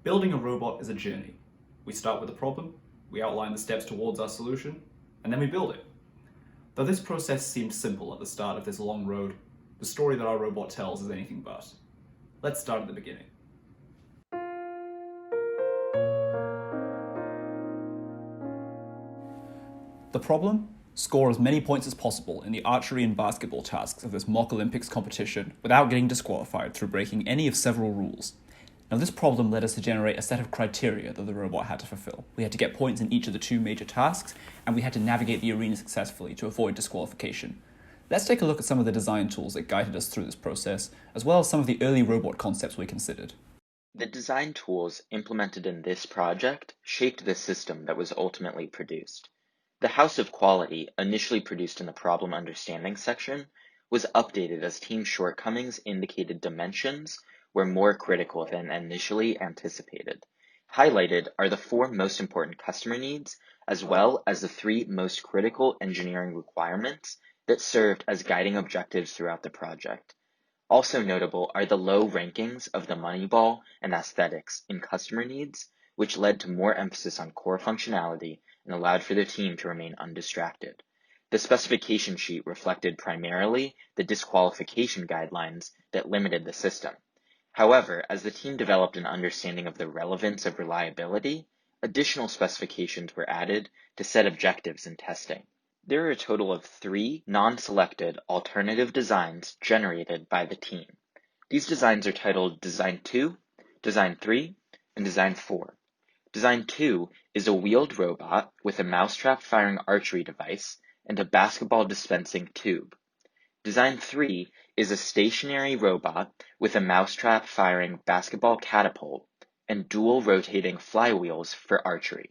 Building a robot is a journey. We start with a problem, we outline the steps towards our solution, and then we build it. Though this process seemed simple at the start of this long road, the story that our robot tells is anything but. Let's start at the beginning. The problem? Score as many points as possible in the archery and basketball tasks of this mock Olympics competition without getting disqualified through breaking any of several rules. Now this problem led us to generate a set of criteria that the robot had to fulfill. We had to get points in each of the two major tasks, and we had to navigate the arena successfully to avoid disqualification. Let's take a look at some of the design tools that guided us through this process, as well as some of the early robot concepts we considered. The design tools implemented in this project shaped the system that was ultimately produced. The House of Quality, initially produced in the problem understanding section, was updated as team shortcomings indicated dimensions were more critical than initially anticipated. Highlighted are the 4 most important customer needs, as well as the 3 most critical engineering requirements that served as guiding objectives throughout the project. Also notable are the low rankings of the Moneyball and aesthetics in customer needs, which led to more emphasis on core functionality and allowed for the team to remain undistracted. The specification sheet reflected primarily the disqualification guidelines that limited the system. However, as the team developed an understanding of the relevance of reliability, additional specifications were added to set objectives in testing. There are a total of 3 non-selected alternative designs generated by the team. These designs are titled Design 2, Design 3, and Design 4. Design 2 is a wheeled robot with a mousetrap firing archery device and a basketball dispensing tube. Design 3 is a stationary robot with a mousetrap firing basketball catapult and dual rotating flywheels for archery.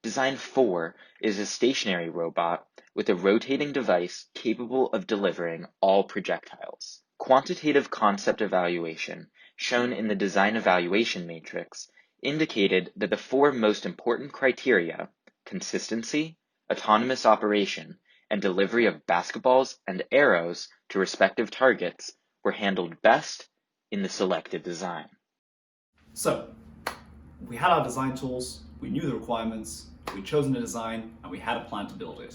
Design 4 is a stationary robot with a rotating device capable of delivering all projectiles. Quantitative concept evaluation, shown in the design evaluation matrix, indicated that the 4 most important criteria, consistency, autonomous operation, and delivery of basketballs and arrows to respective targets, were handled best in the selected design. So, we had our design tools, we knew the requirements, we'd chosen a design, and we had a plan to build it.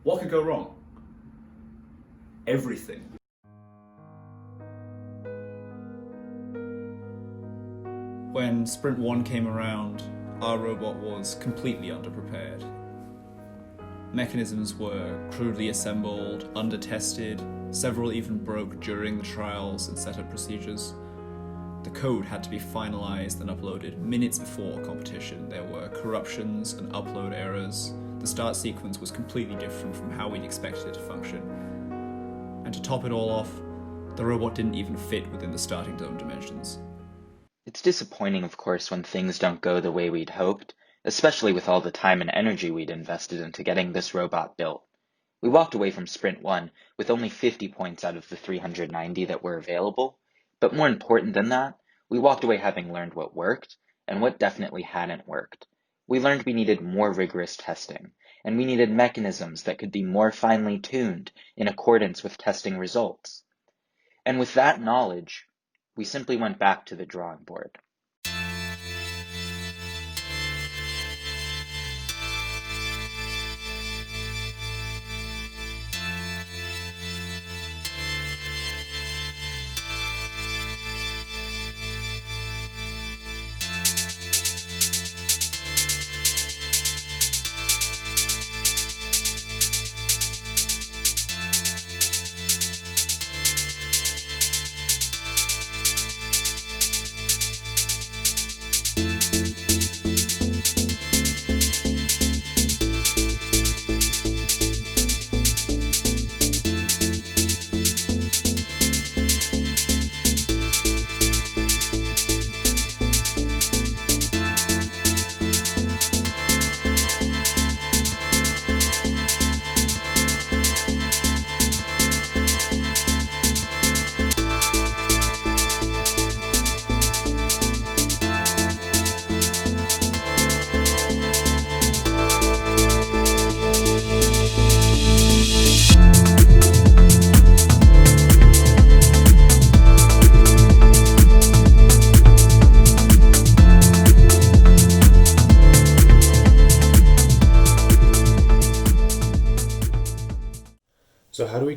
What could go wrong? Everything. When Sprint 1 came around, our robot was completely underprepared. Mechanisms were crudely assembled, under-tested, several even broke during the trials and setup procedures. The code had to be finalized and uploaded minutes before competition. There were corruptions and upload errors. The start sequence was completely different from how we'd expected it to function. And to top it all off, the robot didn't even fit within the starting dome dimensions. It's disappointing, of course, when things don't go the way we'd hoped, especially with all the time and energy we'd invested into getting this robot built. We walked away from Sprint 1 with only 50 points out of the 390 that were available, but more important than that, we walked away having learned what worked and what definitely hadn't worked. We learned we needed more rigorous testing, and we needed mechanisms that could be more finely tuned in accordance with testing results. And with that knowledge, we simply went back to the drawing board.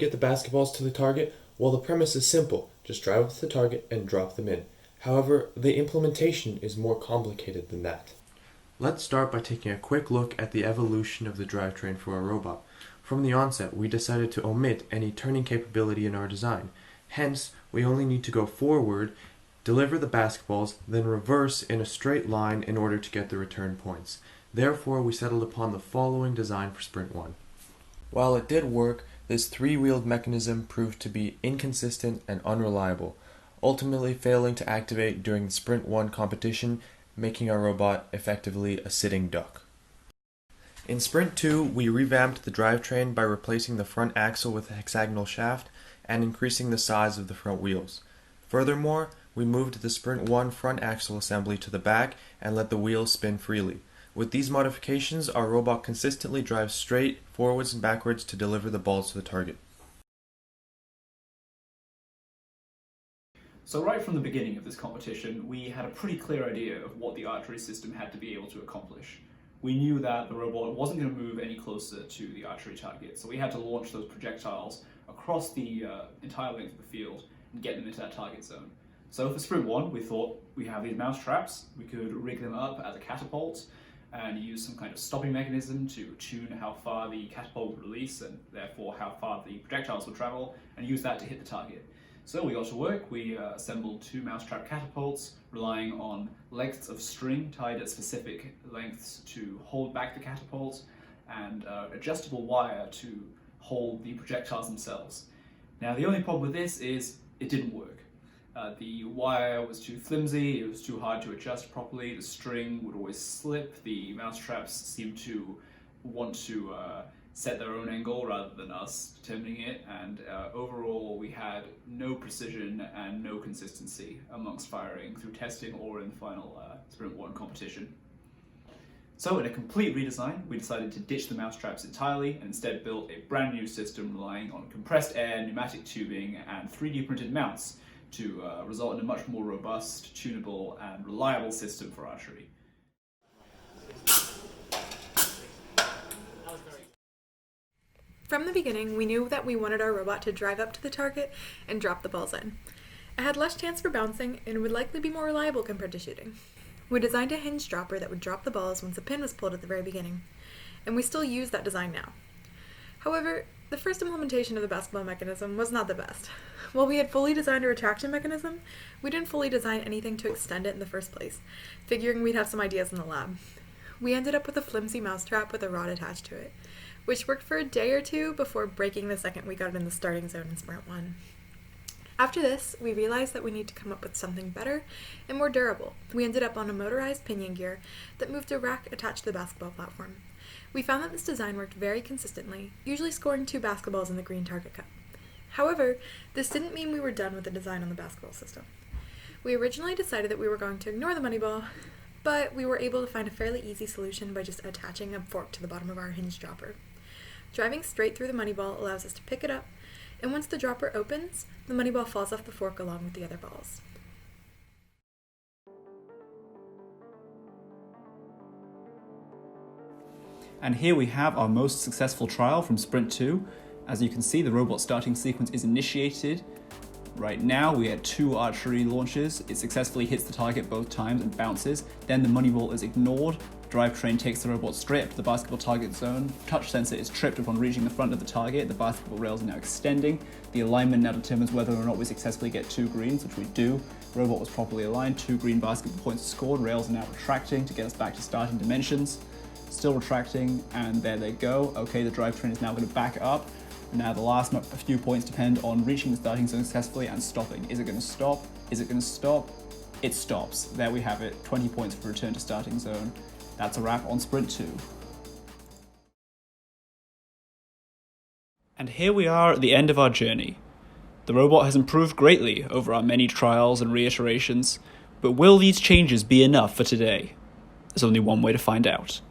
get the basketballs to the target? Well, the premise is simple. Just drive up to the target and drop them in. However, the implementation is more complicated than that. Let's start by taking a quick look at the evolution of the drivetrain for our robot. From the onset, we decided to omit any turning capability in our design. Hence, we only need to go forward, deliver the basketballs, then reverse in a straight line in order to get the return points. Therefore, we settled upon the following design for Sprint 1. While it did work, this three-wheeled mechanism proved to be inconsistent and unreliable, ultimately failing to activate during the Sprint 1 competition, making our robot effectively a sitting duck. In Sprint 2, we revamped the drivetrain by replacing the front axle with a hexagonal shaft and increasing the size of the front wheels. Furthermore, we moved the Sprint 1 front axle assembly to the back and let the wheels spin freely. With these modifications, our robot consistently drives straight, forwards and backwards to deliver the balls to the target. So right from the beginning of this competition, we had a pretty clear idea of what the archery system had to be able to accomplish. We knew that the robot wasn't going to move any closer to the archery target, so we had to launch those projectiles across the entire length of the field and get them into that target zone. So for Sprint 1, we thought we have these mouse traps, we could rig them up as a catapult and use some kind of stopping mechanism to tune how far the catapult would release and therefore how far the projectiles would travel, and use that to hit the target. So we got to work, we assembled two mousetrap catapults, relying on lengths of string tied at specific lengths to hold back the catapult, and adjustable wire to hold the projectiles themselves. Now the only problem with this is it didn't work. The wire was too flimsy, it was too hard to adjust properly, the string would always slip, the mousetraps seemed to want to set their own angle rather than us determining it, and overall we had no precision and no consistency amongst firing through testing or in the final Sprint 1 competition. So in a complete redesign, we decided to ditch the mousetraps entirely and instead built a brand new system relying on compressed air, pneumatic tubing and 3D printed mounts to result in a much more robust, tunable and reliable system for archery. From the beginning, we knew that we wanted our robot to drive up to the target and drop the balls in. It had less chance for bouncing and would likely be more reliable compared to shooting. We designed a hinge dropper that would drop the balls once a pin was pulled at the very beginning, and we still use that design now. However, the first implementation of the basketball mechanism was not the best. While we had fully designed a retraction mechanism, we didn't fully design anything to extend it in the first place, figuring we'd have some ideas in the lab. We ended up with a flimsy mousetrap with a rod attached to it, which worked for a day or two before breaking the second we got it in the starting zone in Sprint 1. After this, we realized that we need to come up with something better and more durable. We ended up on a motorized pinion gear that moved a rack attached to the basketball platform. We found that this design worked very consistently, usually scoring 2 basketballs in the green target cup. However, this didn't mean we were done with the design on the basketball system. We originally decided that we were going to ignore the money ball, but we were able to find a fairly easy solution by just attaching a fork to the bottom of our hinge dropper. Driving straight through the money ball allows us to pick it up, and once the dropper opens, the money ball falls off the fork along with the other balls. And here we have our most successful trial from Sprint 2. As you can see, the robot starting sequence is initiated. Right now we had 2 archery launches. It successfully hits the target both times and bounces. Then the money ball is ignored. The drivetrain takes the robot straight up to the basketball target zone. Touch sensor is tripped upon reaching the front of the target. The basketball rails are now extending. The alignment now determines whether or not we successfully get 2 greens, which we do. The robot was properly aligned, 2 green basketball points scored. Rails are now retracting to get us back to starting dimensions. Still retracting, and there they go. Okay, the drivetrain is now going to back up. Now the last few points depend on reaching the starting zone successfully and stopping. Is it going to stop? Is it going to stop? It stops. There we have it, 20 points for return to starting zone. That's a wrap on Sprint 2. And here we are at the end of our journey. The robot has improved greatly over our many trials and reiterations, but will these changes be enough for today? There's only one way to find out.